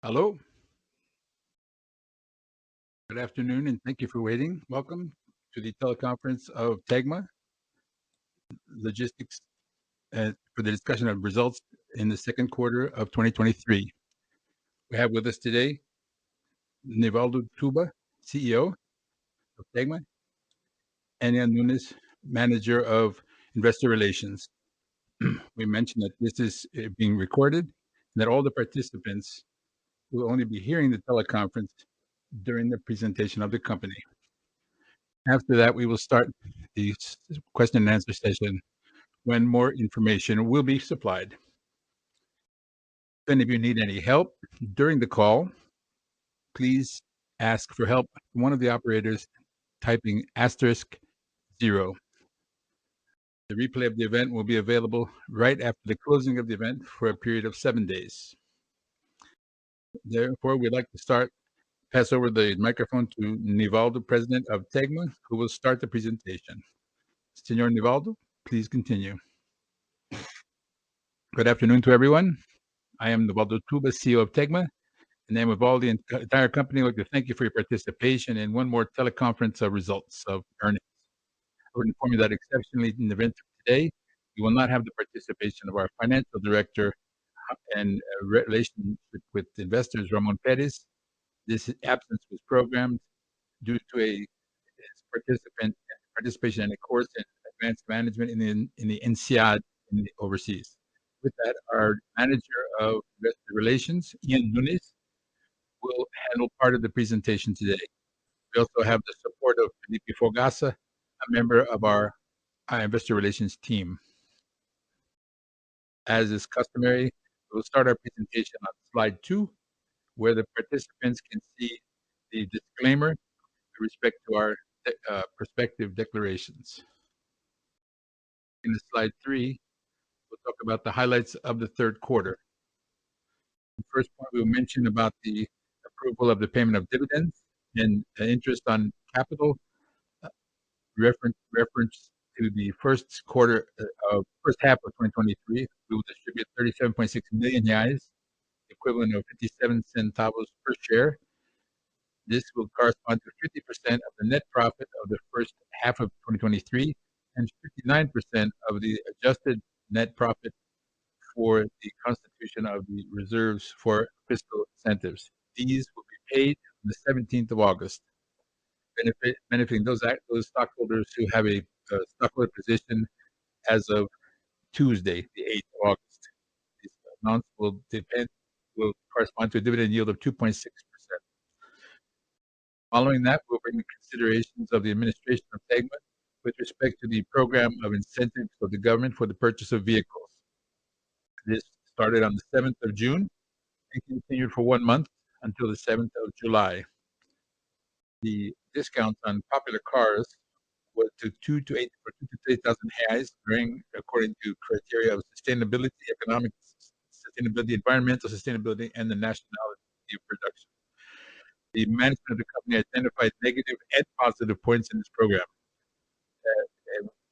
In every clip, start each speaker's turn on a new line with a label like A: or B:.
A: Hello. Good afternoon, and thank you for waiting. Welcome to the teleconference of Tegma Logistics for the discussion of results in the second quarter of 2023. We have with us today Nivaldo Tuba, CEO of Tegma, and Ian Nunes, Manager of Investor Relations. We mentioned that this is being recorded and that all the participants will only be hearing the teleconference during the presentation of the company. After that, we will start the question and answer session when more information will be supplied. If any of you need any help during the call, please ask for help from one of the operators typing *0. The replay of the event will be available right after the closing of the event for a period of 7 days. Therefore, we'd like to pass over the microphone to Nivaldo, President of Tegma, who will start the presentation. Senor Nivaldo, please continue. Good afternoon to everyone. I am Nivaldo Tuba, CEO of Tegma. In the name of all the entire company, I'd like to thank you for your participation in one more teleconference of results of earnings. I would inform you that exceptionally in the event of today, we will not have the participation of our financial director and relationship with investors, Ramon Perez. This absence was programmed due to a participation in a course in advanced management in the INSEAD in the overseas. With that, our manager of investor relations, Ian Nunes, will handle part of the presentation today. We also have the support of Felipe Fogassa, a member of our investor relations team. As is customary, we'll start our presentation on slide 2, where the participants can see the disclaimer with respect to our prospective declarations. In slide 3, we'll talk about the highlights of the third quarter. The first point we'll mention about the approval of the payment of dividends and interest on capital, reference to the first half of 2023. We will distribute 37.6 million reais, equivalent of 57 centavos per share. This will correspond to 50% of the net profit of the first half of 2023 and 59% of the adjusted net profit for the constitution of the reserves for fiscal incentives. These will be paid on the 17th of August, benefiting those stockholders who have a stockholder position as of Tuesday, the 8th of August. These amounts will correspond to a dividend yield of 2.6%. Following that, we'll bring the considerations of the administration of Tegma with respect to the program of incentives of the government for the purchase of vehicles. This started on the 7th of June and continued for 1 month until the 7th of July. The discounts on popular cars was for 2 to 8,000 reais, according to criteria of sustainability, economic sustainability, environmental sustainability, and the nationality of production. The management of the company identified negative and positive points in this program,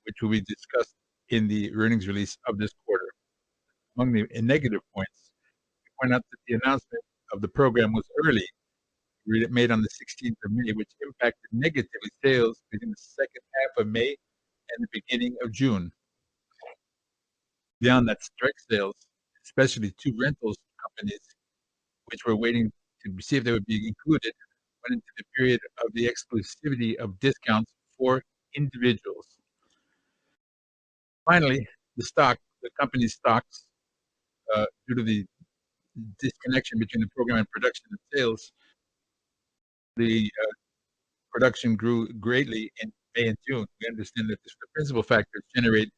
A: which will be discussed in the earnings release of this quarter. Among the negative points, we point out that the announcement of the program was early, made on the 16th of May, which impacted negatively sales between the second half of May and the beginning of June. Beyond that, direct sales, especially two rentals companies, which were waiting to see if they would be included, went into the period of the exclusivity of discounts for individuals. Finally, the company's stocks, due to the disconnection between the program and production and sales, the production grew greatly in May and June. We understand that the principal factors generate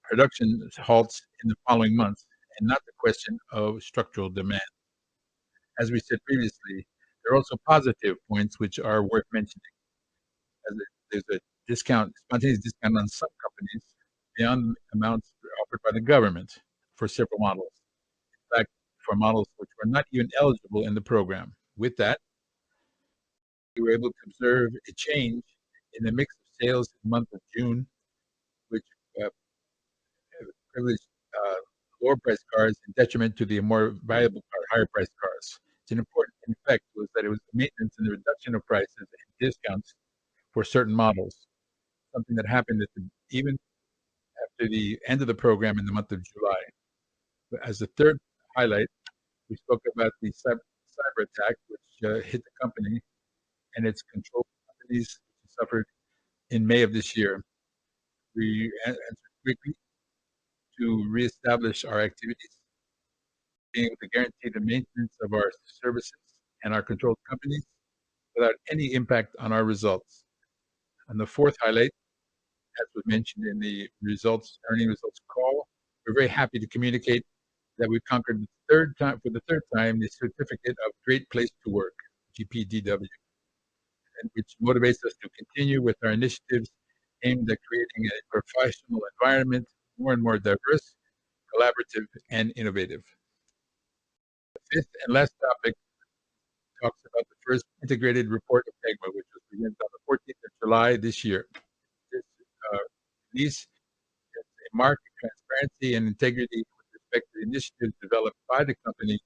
A: production halts in the following months, and not the question of structural demand. As we said previously, there are also positive points which are worth mentioning, as there's a spontaneous discount on some companies beyond amounts offered by the government for several models. In fact, for models which were not even eligible in the program. With that, we were able to observe a change in the mix of sales in the month of June, which uh, privileged uh, lower priced cars in detriment to the more valuable higher priced cars. It's an important effect was that it was the maintenance and the reduction of prices and discounts for certain models, something that happened even after the end of the program in the month of July. But as the third highlight, we spoke about the cyber attack, which hit the company and its control companies, which suffered in May of this year. We answered quickly to reestablish our activities, being able to guarantee the maintenance of our services and our controlled companies without any impact on our results. And the fourth highlight, as was mentioned in the earning results call, we're very happy to communicate that we conquered for the third time, the Certificate of Great Place to Work, GPDW, and which motivates us to continue with our initiatives aimed at creating a professional environment more and more diverse, collaborative, and innovative. The fifth and last topic talks about the first integrated report of Tegma, which was presented on the 14th of July this year. This release is a mark of transparency and integrity with respect to the initiatives developed by the company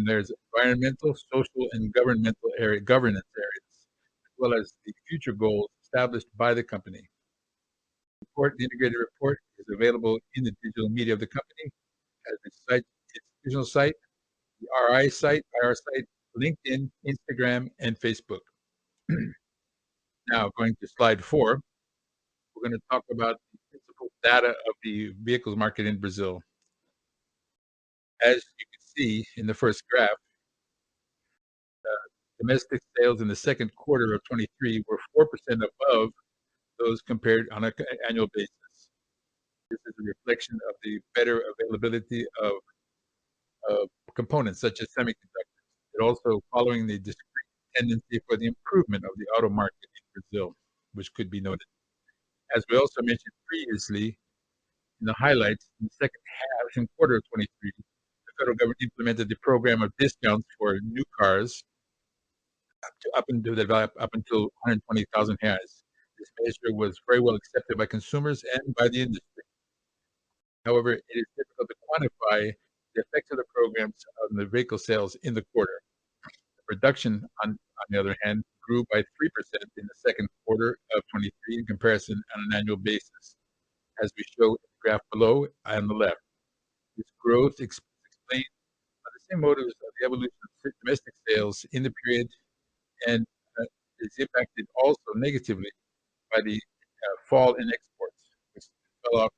A: there's environmental, social, and governance areas, as well as the future goals established by the company. The integrated report is available in the digital media of the company, as its institutional site, the IR site, LinkedIn, Instagram, and Facebook. Now, going to slide 4, we're going to talk about the principal data of the vehicles market in Brazil. As you can see in the first graph, domestic sales in the second quarter of 23 were 4% above those compared on an annual basis. This is a reflection of the better availability of components such as semiconductors. It also following the discrete tendency for the improvement of the auto market in Brazil, which could be noted. As we also mentioned previously in the highlights, in the second quarter of 23, the federal government implemented the program of discounts for new cars up until 120,000 reais. This measure was very well accepted by consumers and by the industry. However, it is difficult to quantify the effects of the programs on the vehicle sales in the quarter. The production, on the other hand, grew by 3% in the second quarter of 23 in comparison on an annual basis, as we show in the graph below on the left. This growth explained by the same motives of the evolution of domestic sales in the period and is impacted also negatively by the fall in exports, which fell off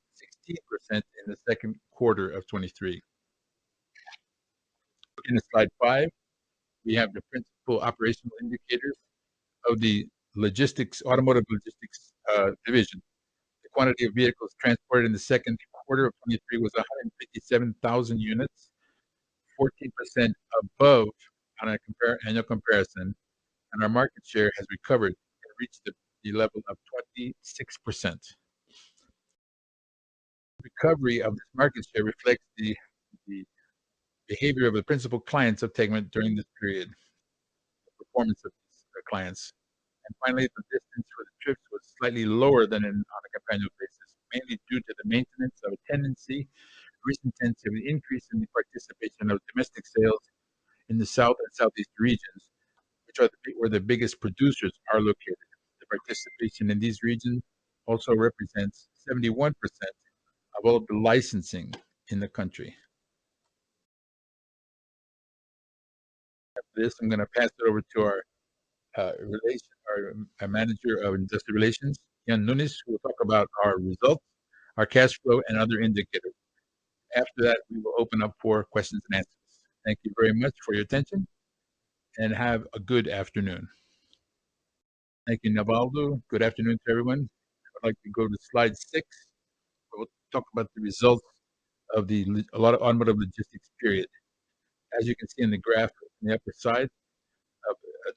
A: 16% in the second quarter of 23. Looking at slide 5, we have the principal operational indicators of the automotive logistics division. The quantity of vehicles transported in the second quarter of 23 was 157,000 units, 14% above on a annual comparison, and our market share has recovered and reached the level of 26%. Recovery of this market share reflects the behavior of the principal clients of Tegma during this period, the performance of these clients. And finally, the distance for the trips was slightly lower than on a companion basis, mainly due to the maintenance of a recent tendency of an increase in the participation of domestic sales in the South and Southeast regions, which are where the biggest producers are located. The participation in these regions also represents 71% of all of the licensing in the country. After this, I'm going to pass it over to our manager of investor relations, Jan Nunes, who will talk about our results, our cash flow, and other indicators. After that, we will open up for questions and answers. Thank you very much for your attention, and have a good afternoon. Thank you, Navaldo. Good afternoon to everyone. I'd like to go to slide 6, we'll talk about the results of a lot of automotive logistics period. As you can see in the graph on the upper side,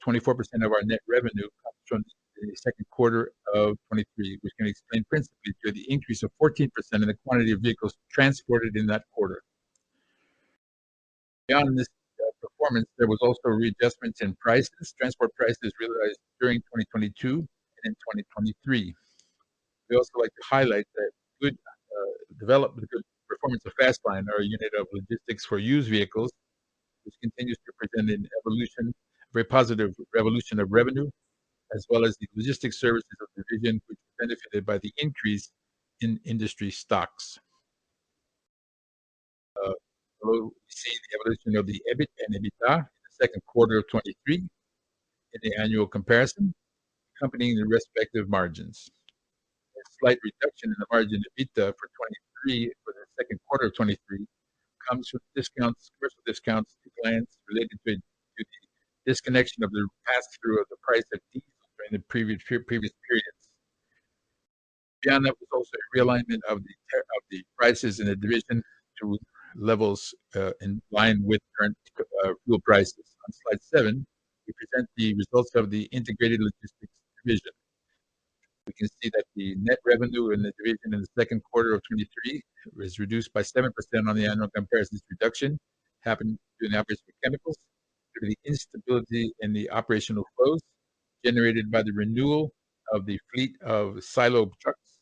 A: 24% of our net revenue comes from the second quarter of 23, which can explain principally to the increase of 14% in the quantity of vehicles transported in that quarter. Beyond this performance, there was also readjustments in prices, transport prices realized during 2022 and in 2023. We also like to highlight that good performance of Fastline, our unit of logistics for used vehicles, which continues to present an very positive revolution of revenue, as well as the logistics services of the division, which benefited by the increase in industry stocks. Below, we see the evolution of the EBIT and EBITDA in the second quarter of 23 in the annual comparison, accompanying the respective margins. A slight reduction in the margin EBITDA for 23 for the second quarter of 23 comes from commercial discounts to clients related to the disconnection of the pass-through of the price of diesel during the previous periods. Beyond that was also a realignment of the prices in the division to levels in line with current fuel prices. On slide 7, we present the results of the integrated logistics division. We can see that the net revenue in the division in the second quarter of 23 was reduced by 7% on the annual comparison. This reduction happened during the operation of chemicals due to the instability in the operational flows generated by the renewal of the fleet of silo trucks,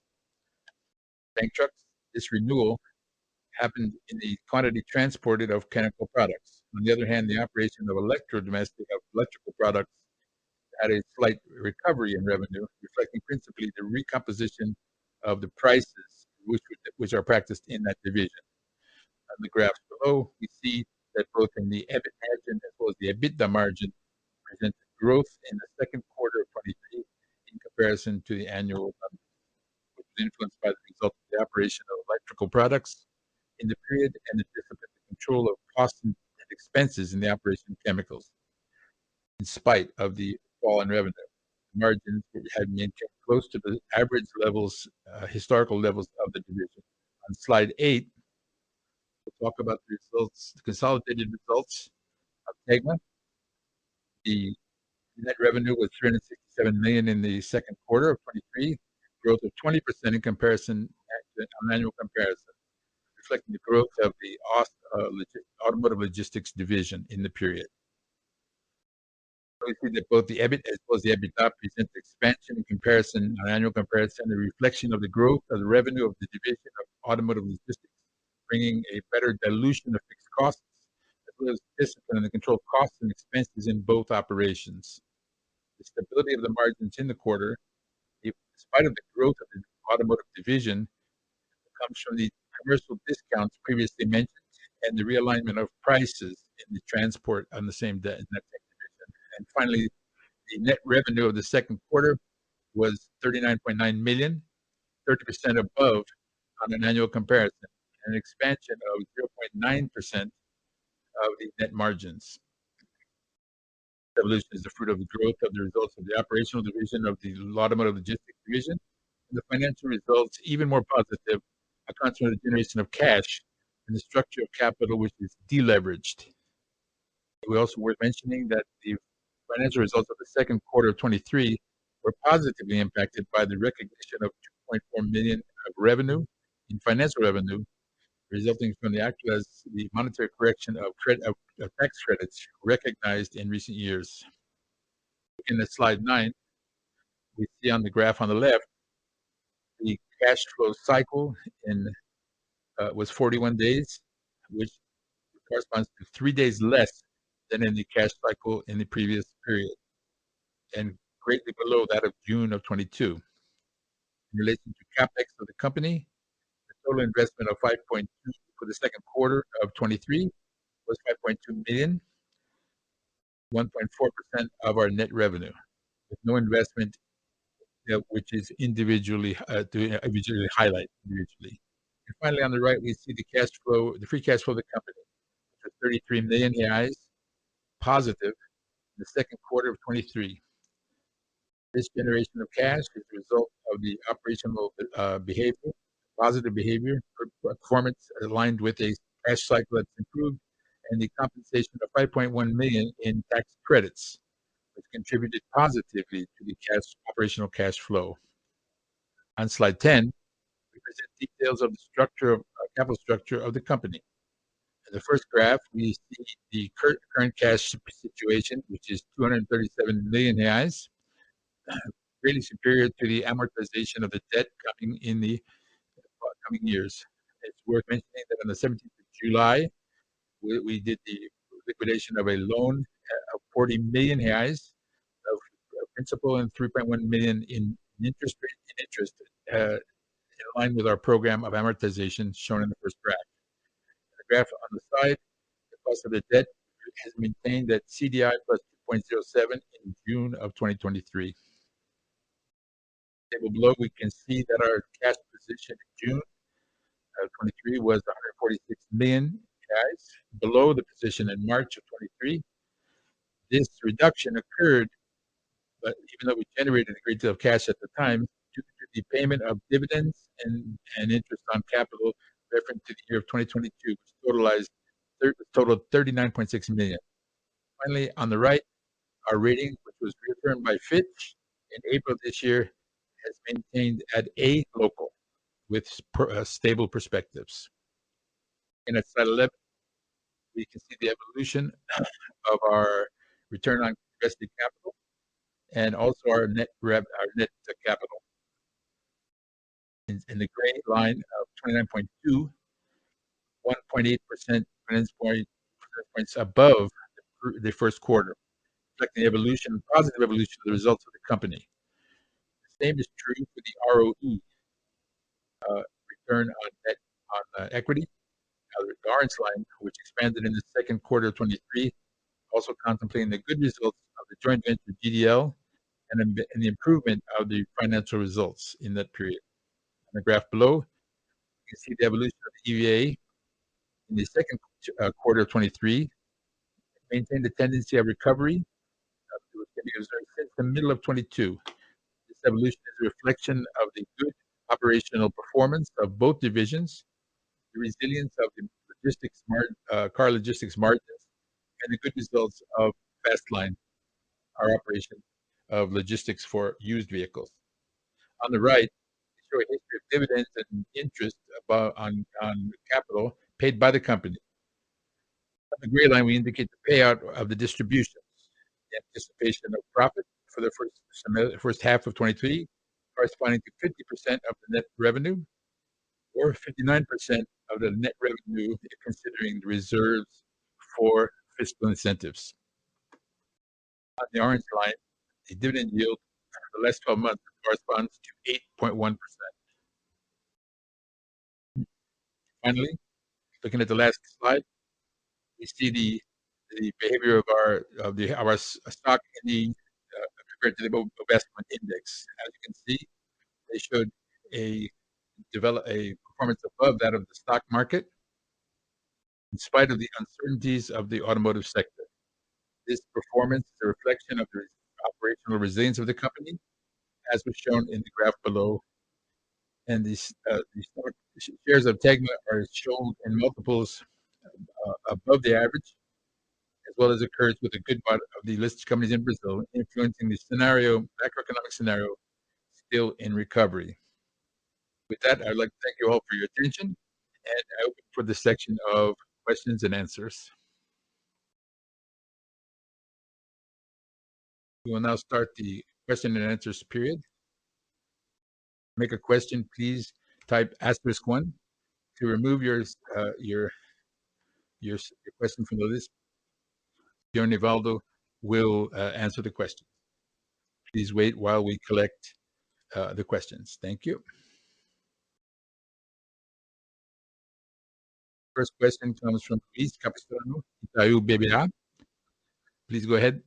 A: tank trucks. This renewal happened in the quantity transported of chemical products. On the other hand, the operation of electrical products had a slight recovery in revenue, reflecting principally the recomposition of the prices which are practiced in that division. On the graphs below, we see that both in the EBIT margin as well as the EBITDA margin presented growth in the second quarter of 23 in comparison to the annual numbers, which was influenced by the result of the operation of electrical products in the period and the disciplined control of costs and expenses in the operation of chemicals. In spite of the fall in revenue, margins had maintained close to the average levels, historical levels of the division. On slide 8, we'll talk about the results, the consolidated results of Tegma. The net revenue was 367 million in the second quarter of 23, growth of 20% in comparison on annual comparison, reflecting the growth of the automotive logistics division in the period. We see that both the EBIT as well as the EBITDA present expansion in comparison, on annual comparison, a reflection of the growth of the revenue of the division of automotive logistics, bringing a better dilution of fixed costs, as well as discipline in the control of costs and expenses in both operations. The stability of the margins in the quarter, in spite of the growth of the automotive division, comes from the commercial discounts previously mentioned and the realignment of prices in the transport on the same day in that division. And finally, the net revenue of the second quarter was 39.9 million, 30% above on an annual comparison, and an expansion of 0.9% of the net margins. Evolution is the fruit of the growth of the results of the operational division of the automotive logistics division, and the financial results, even more positive, are consequent the generation of cash and the structure of capital, which is deleveraged. We also worth mentioning that the financial results of the second quarter of 23 were positively impacted by the recognition of 2.4 million of revenue in financial revenue, resulting from the monetary correction of tax credits recognized in recent years. In the slide 9, we see on the graph on the left, the cash flow cycle was 41 days, which corresponds to 3 days less than in the cash cycle in the previous period, and greatly below that of June of 22. In relation to CapEx of the company, the total investment of 5.2 for the second quarter of 23 was 5.2 million, 1.4% of our net revenue, with no investment which is individually highlight individually. And finally, on the right, we see the free cash flow of the company, which was 33 million reais positive in the second quarter of 23. This generation of cash is a result of the operational behavior positive behavior, performance aligned with a cash cycle that's improved, and the compensation of 5.1 million in tax credits, which contributed positively to the operational cash flow. On slide 10, we present details of the capital structure of the company. In the first graph, we see the current cash situation, which is 237 million reais, greatly superior to the amortization of the debt coming in the coming years. It's worth mentioning that on the 17th of July, we did the liquidation of a loan of 40 million reais of principal and 3.1 million in interest, in line with our program of amortization shown in the first graph. The graph on the side, the cost of the debt has maintained at CDI plus 2.07 in June of 2023. Table below, we can see that our cash position in June of 23 was 146 million reais, below the position in March of 23. This reduction occurred, but even though we generated a great deal of cash at the time, due to the payment of dividends and interest on capital reference to the year of 2022, which totaled 39.6 million. Finally, on the right, our rating, which was reaffirmed by Fitch in April this year, has maintained at A local with stable perspectives. And at slide 11, we can see the evolution of our return on invested capital and also our net capital. In the gray line of 29.2, 1.8% percentage points above the first quarter, reflecting the positive evolution of the results of the company. The same is true for the ROE, return on net on equity, the orange line, which expanded in the second quarter of 23, also contemplating the good results of the joint venture GDL and the improvement of the financial results in that period. On the graph below, you can see the evolution of the EVA in the second quarter of 23, maintained a tendency of recovery, which can be observed since the middle of 22. This evolution is a reflection of the good operational performance of both divisions, the resilience of the car logistics margins, and the good results of Fastline, our operation of logistics for used vehicles. On the right, we show a history of dividends and interest on capital paid by the company. On the gray line, we indicate the payout of the distributions, the anticipation of profit for the first half of 23, corresponding to 50% of the net revenue, or 59% of the net revenue, considering the reserves for fiscal incentives. On the orange line, the dividend yield for the last 12 months corresponds to 8.1%. Finally, looking at the last slide, we see the behavior of our stock in the compared to the investment index. As you can see, they showed a performance above that of the stock market, in spite of the uncertainties of the automotive sector. This performance is a reflection of the operational resilience of the company, as was shown in the graph below. And these shares of Tegma are shown in multiples above the average, as well as occurs with a good part of the listed companies in Brazil, influencing the macroeconomic scenario still in recovery. With that, I'd like to thank you all for your attention, and I open for the section of questions and answers. We will now start the question and answers period. Make a question, please type *1 to remove your question from the list. Your Nivaldo will answer the question. Please wait while we collect the questions. Thank you. First question comes from Luis Capistrano, Itaú BBA. Please go ahead.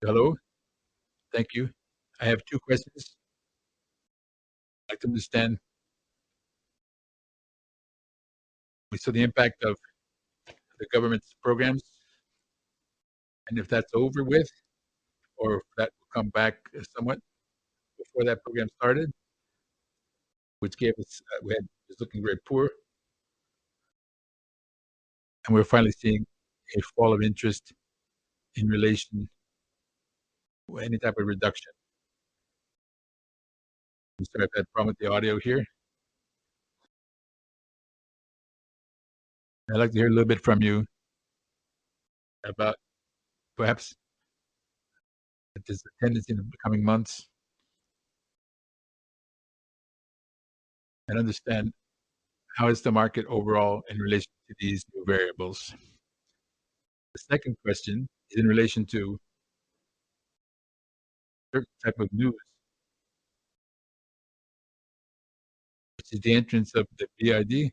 A: Hello. Thank you. I have two questions. I'd like to understand. We saw the impact of the government's programs, and if that's over with, or if that will come back somewhat before that program started. which gave us was looking very poor, and we're finally seeing a fall of interest in relation to any type of reduction. I'm sorry if I had a problem with the audio here. I'd like to hear a little bit from you about perhaps if there's a tendency in the coming months and understand how is the market overall in relation to these new variables. The second question is in relation to certain type of news, which is the entrance of the BID,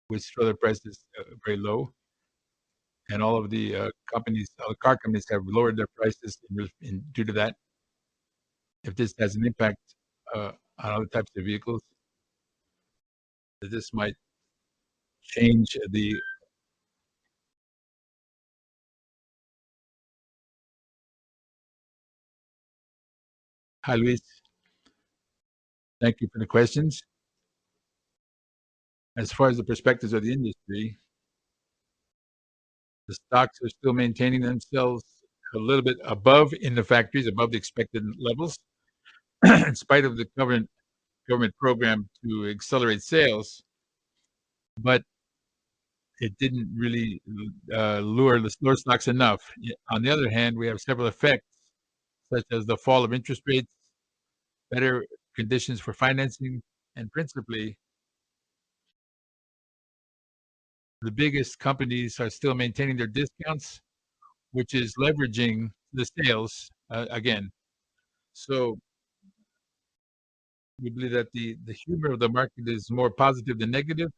A: which further prices very low, and all of the all the car companies have lowered their prices due to that. If this has an impact on other types of vehicles, that this might change the. Hi, Luis. Thank you for the questions. As far as the perspectives of the industry, the stocks are still maintaining themselves a little bit above in the factories, above the expected levels, in spite of the government program to accelerate sales, but it didn't really lure the slower stocks enough. On the other hand, we have several effects, such as the fall of interest rates, better conditions for financing, and principally, the biggest companies are still maintaining their discounts, which is leveraging the sales again. So we believe that the humor of the market is more positive than negative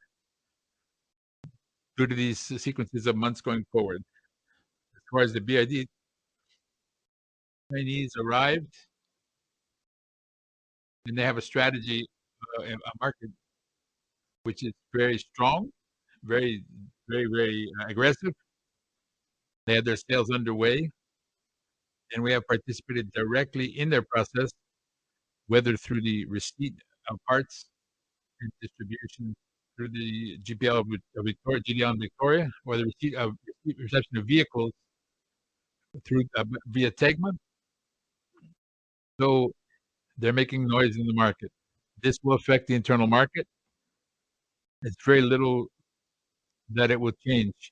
A: due to these sequences of months going forward. As far as the BID, Chinese arrived and they have a strategy, a market which is very strong, very, very aggressive. They have their sales underway, and we have participated directly in their process, whether through the receipt of parts and distribution through the GPL of Victoria, GDL in Victoria, or the reception of vehicles through via Tegma. So they're making noise in the market. This will affect the internal market. It's very little that it will change.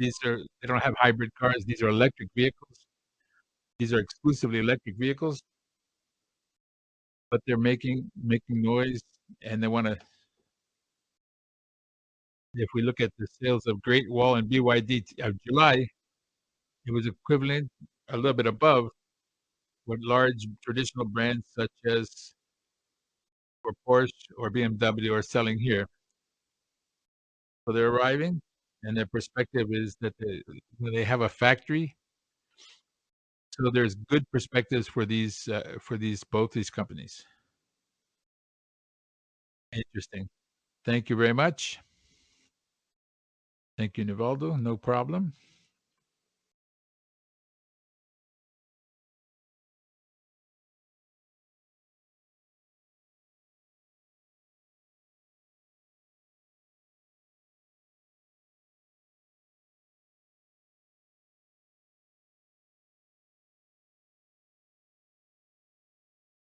A: They don't have hybrid cars. These are electric vehicles. These are exclusively electric vehicles, but they're making noise, and they want to. If we look at the sales of Great Wall and BYD of July, it was equivalent, a little bit above what large traditional brands such as or Porsche or BMW are selling here. So they're arriving, and their perspective is that they have a factory. So there's good perspectives for these both these companies. Interesting. Thank you very much. Thank you, Nivaldo. No problem.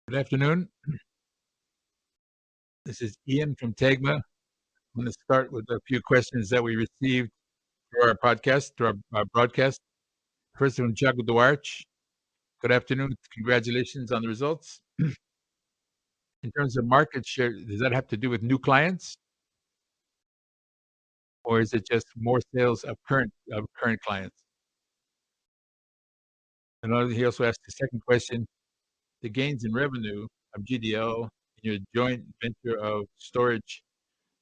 A: Good afternoon. This is Ian from Tegma. I'm going to start with a few questions that we received through our podcast, through our broadcast. First from Thiago Duarte. Good afternoon. Congratulations on the results. In terms of market share, does that have to do with new clients, or is it just more sales of current clients? And he also asked the second question: the gains in revenue of GDL in your joint venture of storage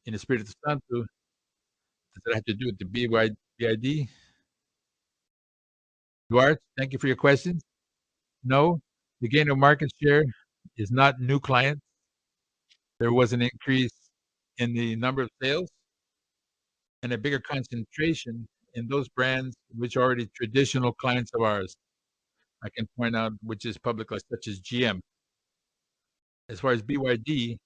A: in Espírito Santo, does that have to do with the BID? Duarte, thank you for your questions. No, the gain of market share is not new clients. There was an increase in the number of sales and a bigger concentration in those brands which are already traditional clients of ours. I can point out which is public, like such as GM. As far as BYD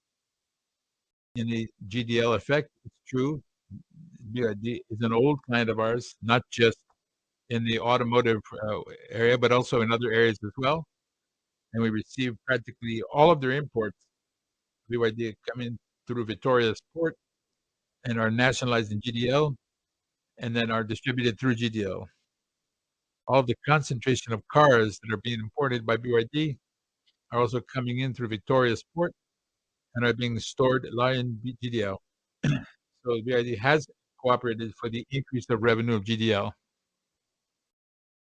A: in the GDL effect, it's true. BYD is an old client of ours, not just in the automotive area, but also in other areas as well. And we receive practically all of their imports. BYD come in through Victoria's port and are nationalized in GDL and then are distributed through GDL. All the concentration of cars that are being imported by BYD are also coming in through Victoria's port and are being stored live in GDL. So BYD has cooperated for the increase of revenue of GDL.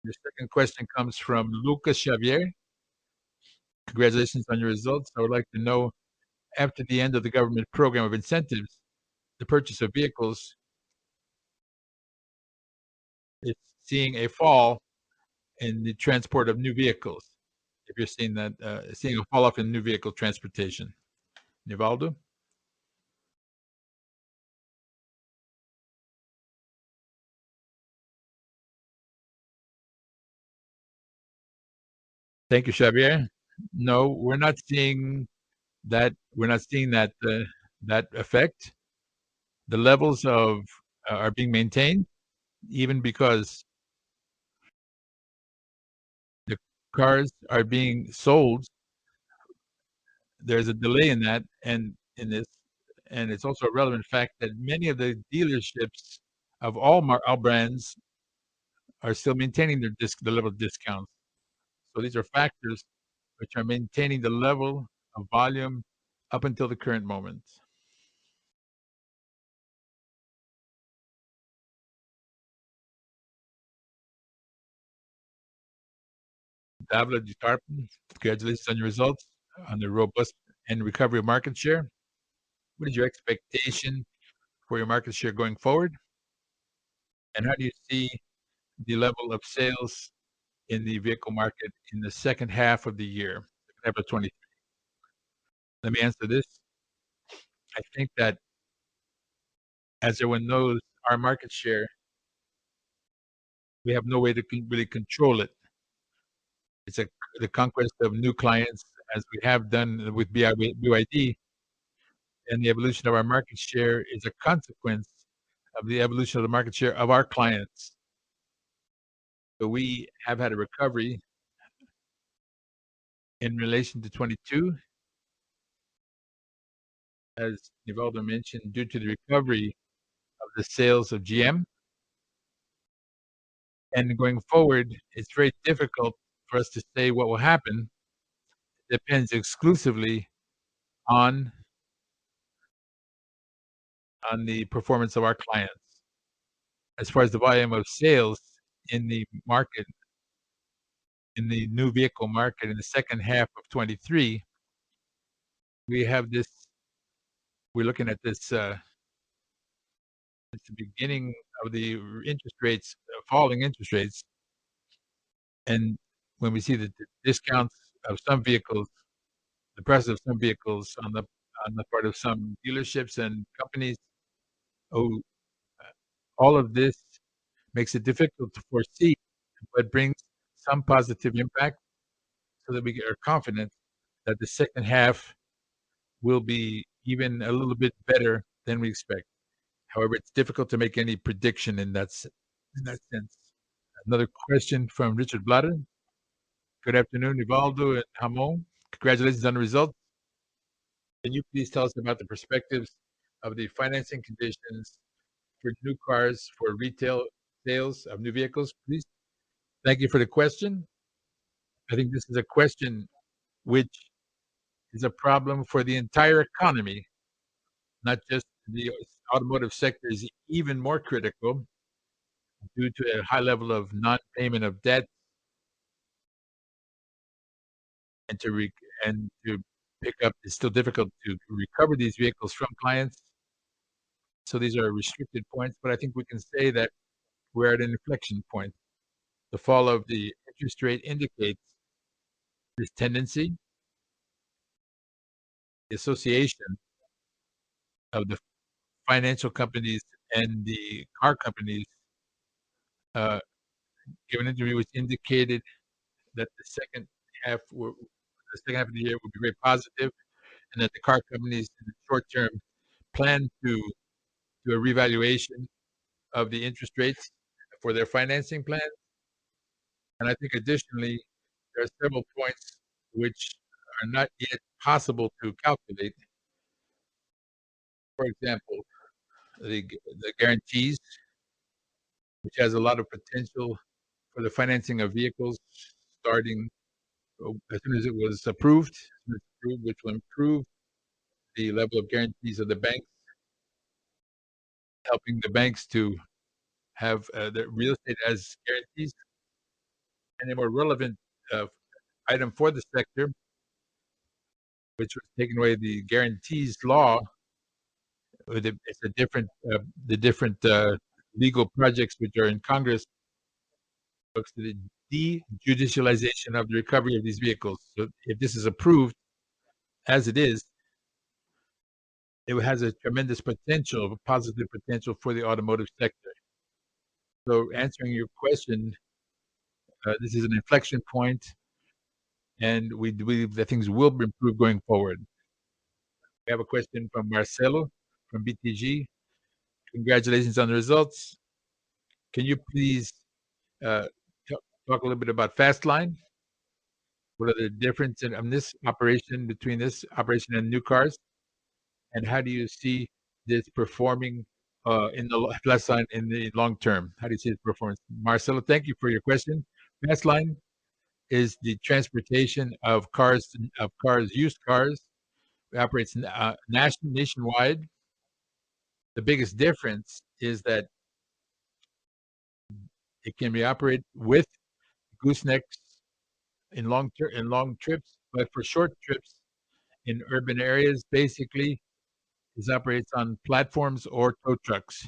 A: Your second question comes from Lucas Xavier. Congratulations on your results. I would like to know, after the end of the government program of incentives, the purchase of vehicles is seeing a fall in the transport of new vehicles. If you're seeing that, seeing a fall off in new vehicle transportation. Nivaldo? Thank you, Xavier. No, we're not seeing that. We're not seeing that that effect. The levels of are being maintained, even because the cars are being sold. There's a delay in that, and in this, and it's also a relevant fact that many of the dealerships of all brands are still maintaining the level of discounts. So these are factors which are maintaining the level of volume up until the current moment. Davla Dutarpan, congratulations on your results on the robust and recovery of market share. What is your expectation for your market share going forward? And how do you see the level of sales in the vehicle market in the second half of the year, second half of 20? Let me answer this. I think that, as everyone knows, our market share, we have no way to really control it. It's the conquest of new clients, as we have done with BYD, and the evolution of our market share is a consequence of the evolution of the market share of our clients. So we have had a recovery in relation to 22, as Nivaldo mentioned, due to the recovery of the sales of GM. And going forward, it's very difficult for us to say what will happen. It depends exclusively on the performance of our clients. As far as the volume of sales in the market, in the new vehicle market in the second half of 23, we have this. We're looking at this. It's the beginning of the interest rates, falling interest rates, and when we see the discounts of some vehicles, the price of some vehicles on the part of some dealerships and companies, oh, all of this makes it difficult to foresee, but brings some positive impact so that we are confident that the second half will be even a little bit better than we expect. However, it's difficult to make any prediction in that sense. Another question from Richard Blatter. Good afternoon, Nivaldo and Hamon. Congratulations on the results. Can you please tell us about the perspectives of the financing conditions for new cars for retail sales of new vehicles, please? Thank you for the question. I think this is a question which is a problem for the entire economy, not just the automotive sector is even more critical due to a high level of non-payment of debt and to pick up. It's still difficult to recover these vehicles from clients. So these are restricted points, but I think we can say that we're at an inflection point. The fall of the interest rate indicates this tendency, the association of the financial companies and the car companies, gave an interview which indicated that the second half of the year will be very positive, and that the car companies in the short term plan to do a revaluation of the interest rates for their financing plan. And I think additionally, there are several points which are not yet possible to calculate. For example, the guarantees, which has a lot of potential for the financing of vehicles starting as soon as it was approved, which will improve the level of guarantees of the banks, helping the banks to have the real estate as guarantees. And a more relevant uh, item for the sector, which was taking away the guarantees law, it's a different the different legal projects which are in Congress looks to the dejudicialization of the recovery of these vehicles. So if this is approved as it is, it has a tremendous potential, a positive potential for the automotive sector. So answering your question, this is an inflection point, and we believe that things will improve going forward. We have a question from Marcelo from BTG. Congratulations on the results. Can you please uh, talk a little bit about Fastline? What are the difference in this operation between this operation and new cars? And how do you see this performing in the Fastline in the long term? How do you see its performance? Marcelo, thank you for your question. Fastline is the transportation of cars, used cars. It operates nationwide. The biggest difference is that it can be operated with goosenecks in long trips, but for short trips in urban areas, basically, it operates on platforms or tow trucks.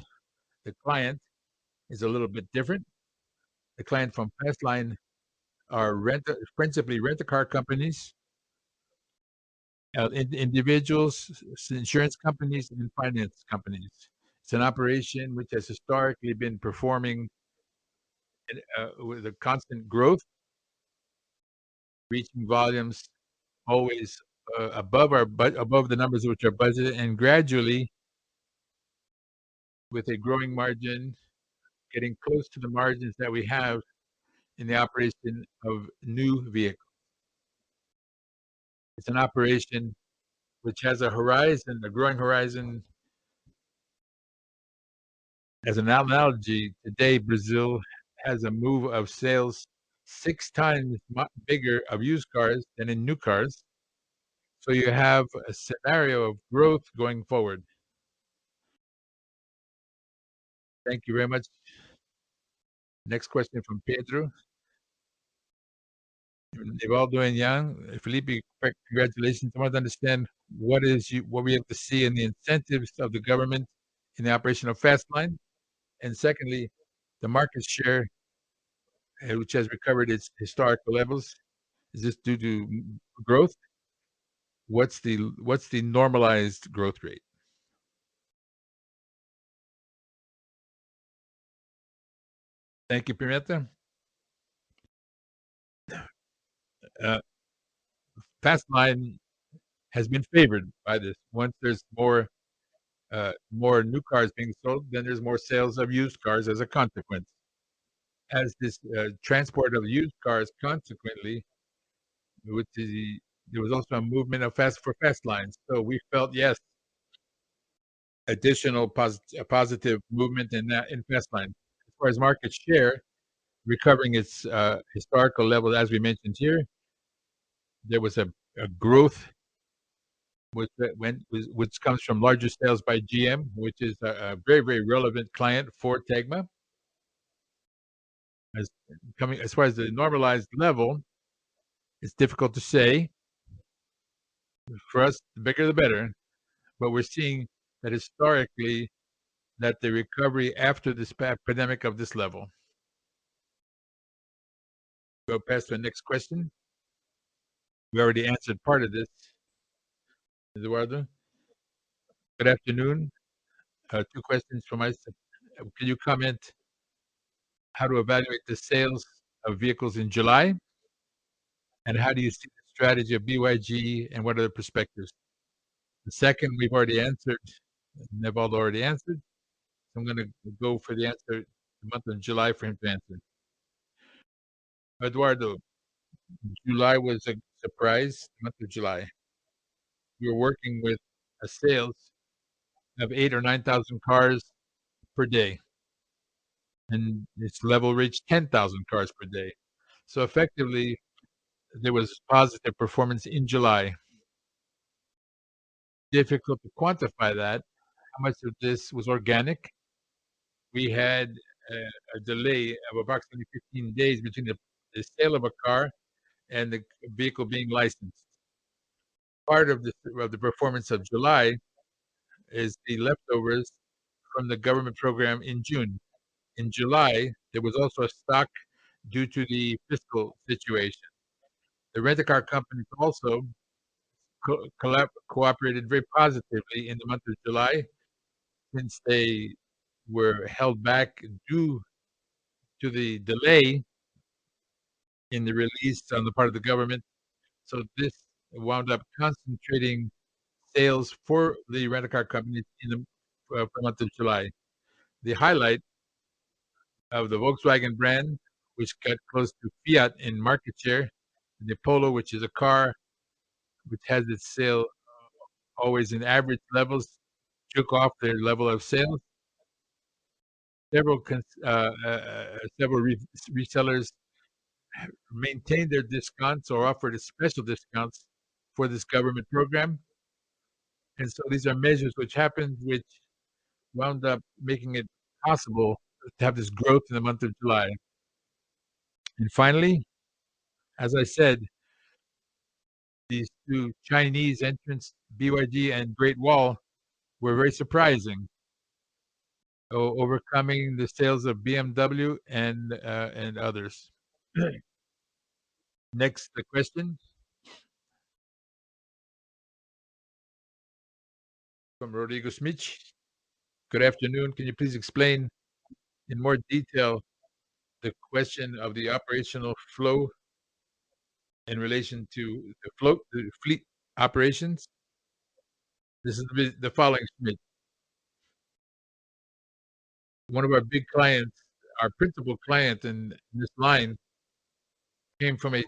A: The client is a little bit different. The client from Fastline are principally rent-a-car companies, individuals, insurance companies, and finance companies. It's an operation which has historically been performing with a constant growth, reaching volumes always above the numbers which are budgeted, and gradually, with a growing margin, getting close to the margins that we have in the operation of new vehicles. It's an operation which has a horizon, a growing horizon. As an analogy, today Brazil has a move of sales 6 times bigger of used cars than in new cars. So you have a scenario of growth going forward. Thank you very much. Next question from Pedro. Nivaldo and Yang, Felipe, congratulations. I want to understand what we have to see in the incentives of the government in the operation of Fastline, and secondly, the market share, which has recovered its historical levels. Is this due to growth? What's the normalized growth rate? Thank you, Pimenta. Uh, Fastline has been favored by this. Once there's more new cars being sold, then there's more sales of used cars as a consequence. As this transport of used cars, consequently, which there was also a movement of for fast lines. So we felt yes, a positive movement in that in fast line. As far as market share, recovering its historical level, as we mentioned here, there was a growth which comes from larger sales by GM, which is a very relevant client for Tegma. As far as the normalized level, it's difficult to say. For us, the bigger the better. But we're seeing that historically, that the recovery after this pandemic of this level. Go past to the next question. We already answered part of this, Eduardo. Good afternoon. Two questions from us. Can you comment how to evaluate the sales of vehicles in July? And how do you see the strategy of BYG and what are the perspectives? The second, we've already answered. Nevaldo already answered. So I'm going to go for the answer the month of July for him to answer. Eduardo, July was a surprise. The month of July, we were working with a sales of 8 or 9,000 cars per day, and its level reached 10,000 cars per day. So effectively, there was positive performance in July. Difficult to quantify that. How much of this was organic? We had a delay of approximately 15 days between the sale of a car and the vehicle being licensed. Part of the performance of July is the leftovers from the government program in June. In July, there was also a stock due to the fiscal situation. The rent-a-car companies also cooperated very positively in the month of July since they were held back due to the delay in the release on the part of the government. So this wound up concentrating sales for the rent-a-car companies in the month of July. The highlight of the Volkswagen brand, which got close to Fiat in market share, the Polo, which is a car which has its sale always in average levels, took off their level of sales. Several resellers maintained their discounts or offered special discounts for this government program. And so these are measures which happened, which wound up making it possible to have this growth in the month of July. And finally, as I said, these two Chinese entrants, BYD and Great Wall, were very surprising, overcoming the sales of BMW and others. Next, the question from Rodrigo Smich. Good afternoon. Can you please explain in more detail the question of the operational flow in relation to the fleet operations? This is the following, Smith. One of our big clients, our principal client in this line, came from a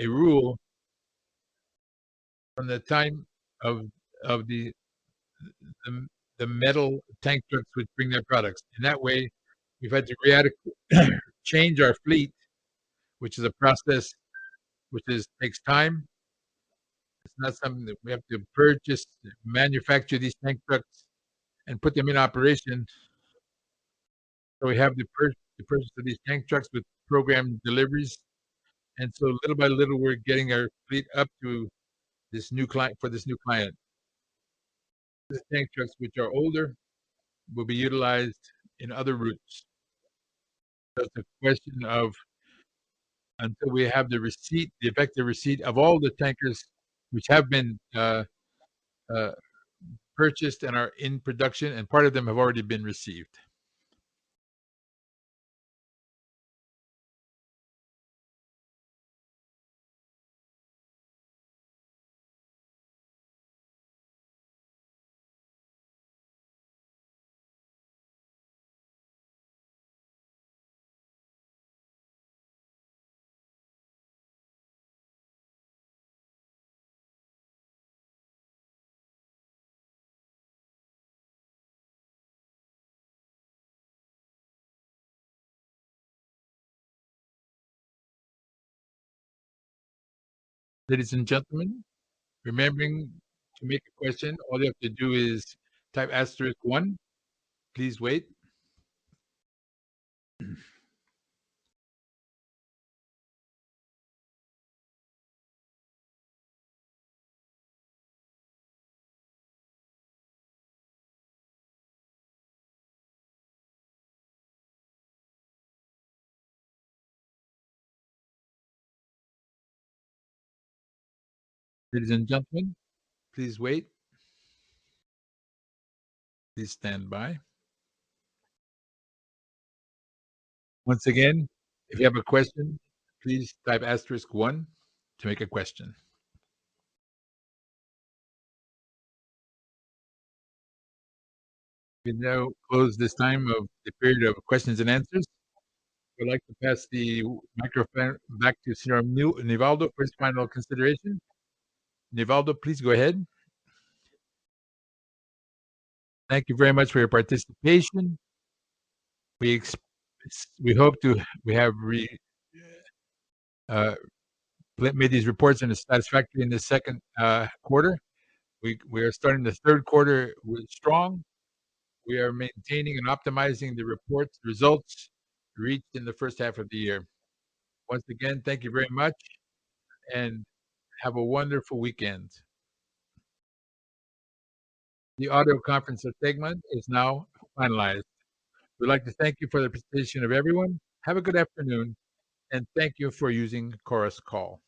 A: rule from the time of of the, the metal tank trucks which bring their products. In that way, we've had to change our fleet, which is a process takes time. It's not something that we have to purchase, manufacture these tank trucks, and put them in operation. So we have the purchase of these tank trucks with programmed deliveries, and so little by little, we're getting our fleet up to this new client for this new client. The tank trucks, which are older, will be utilized in other routes. So it's a question of until we have the receipt, the effective receipt of all the tankers which have been uh, purchased and are in production, and part of them have already been received. Ladies and gentlemen, remembering to make a question, all you have to do is type asterisk one. Please wait. Ladies and gentlemen, please wait. Please stand by. Once again, if you have a question, please type asterisk one. to make a question. We now close this time of the period of questions and answers. I'd like to pass the microphone back to Senor Nivaldo for his final consideration. Nivaldo, please go ahead. Thank you very much for your participation. We ex- we hope to we have uh, made these reports in a satisfactory in the second quarter. We are starting the third quarter with strong. We are maintaining and optimizing the reports results reached in the first half of the year. Once again, thank you very much and have a wonderful weekend. The audio conference of Tegma is now finalized. We'd like to thank you for the participation of everyone. Have a good afternoon, and thank you for using Chorus Call.